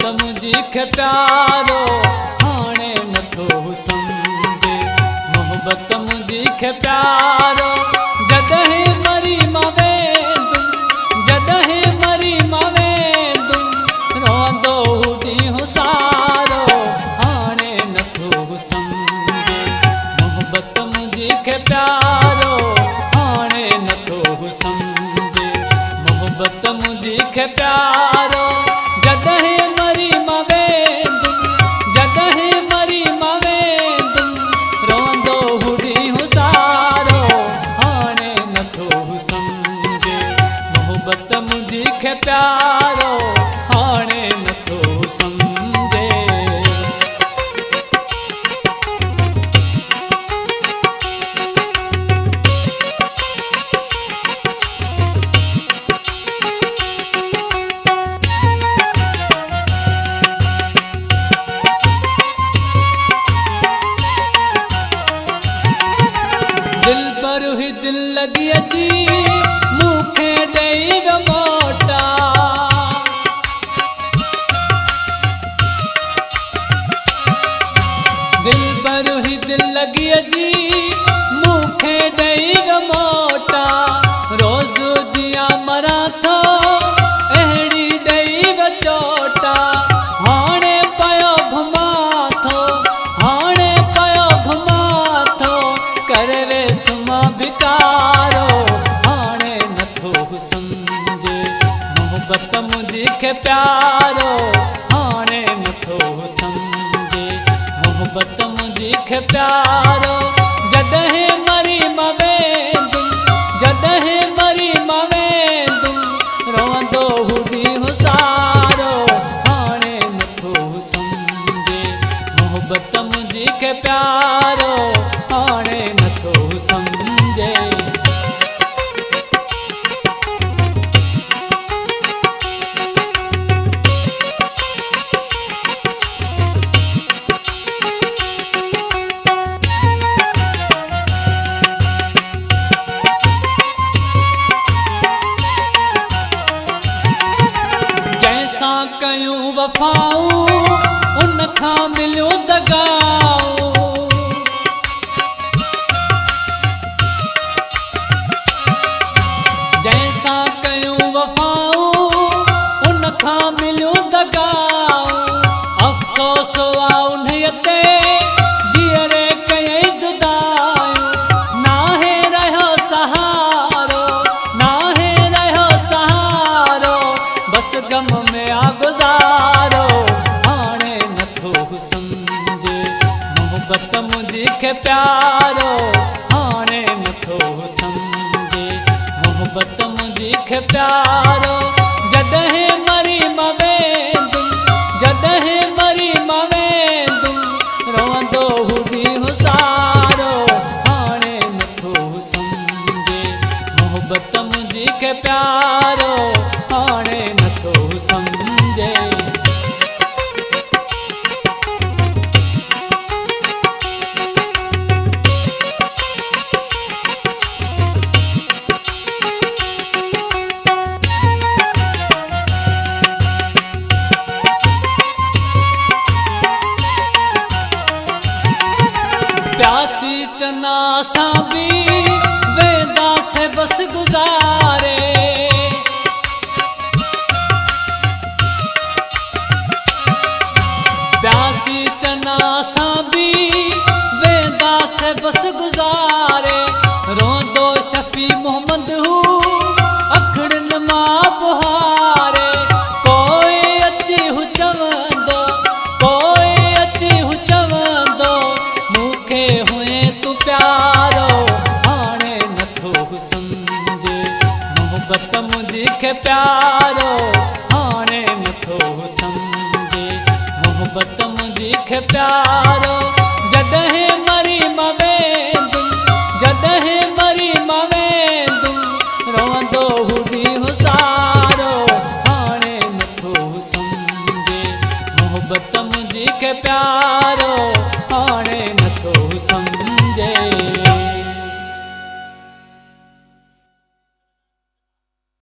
मुझी खे प्यारो हाणे नथो समझे। मोहब्बत मुझी खे प्यारो जॾहिं मरी मां वेंदुमि, जॾहिं मरी मां वेंदुमि रहंदो ॾींहुं सारो हाणे नथो समझे। मोहब्बत मुझी खे प्यारो हाणे नथो समझे। मोहब्बत मुझी खे प्यारो जॾहिं मरी मां वेंदुमि, जॾहिं मरी मां वेंदुमि रहंदो ॾींहुं सारो हाणे नथो समझे। मोहब्बत मुझी खे प्यारो हाणे नथो समझे। दिल पर हुई दिल लगी अची मूंखे ॾेई वियो मोटा। दिल पर हुई दिल लगी अची मूंखे ॾेई वियो मोटा। रोज़ जियां मरां थो अहिड़ी ॾेई वियो चोटा। हाणे पियो घुमां थो, हाणे पियो घुमां थो करे वे सुमा भिकारो हाणे नथो समझे। मोहब्बत मुझी खे प्यारो हाणे नथो समझे। मोहब्बत मुझी खे प्यारो जॾहिं मरी मां वेंदुमि, जॾहिं मरी मां वेंदुमि रहंदो ॾींहुं सारो हाणे नथो समझे। मोहब्बत मुझी खे प्यारो हाणे नथो समझे। जंहिंसां कयूं वफ़ाऊं उन खां मिलियो दगाऊं। जंहिंसां कयूं वफ़ाऊं उन खां मिलियो दगाऊं। अफ़सोस आ उन्हीअ ते जीअरे कयई जुदायूं। नाहे रहियो सहारो, नाहे रहियो सहारो बस गम में आ गुज़ारो हाणे नथो समझे। मोहब्बत मुझी खे प्यारो हाणे नथो समझे। मोहब्बत मुझी खे प्यारो जॾहिं मरी मां वेंदुमि, जॾहिं मरी मां वेंदुमि रहंदो ॾींहुं सारो हाणे नथो समझे। मोहब्बत मुझी खे प्यारो हाणे नथो समझे। प्यासी चना सां बि वेंदासीं बस गुज़ारे। प्यासी चना सां बि वेंदासीं बस गुज़ारे। रोंदो शफ़ी मोहम्मद हू अखड़नि मां बुहारे। कोई अची हू चवंदो, कोई अची हू चवंदो मूंखे हुए तूं प्यारो हाणे नथो समझे। मोहब्बत मुझी खे प्यारो हाणे नथो समझे। मोहब्बत मुझी खे प्यारो जॾहिं मरी मां वेंदुमि, जॾहिं मरी मां वेंदुमि रहंदो ॾींहुं सारो हाणे नथो समझे। मोहब्बत मुझी खे प्यारो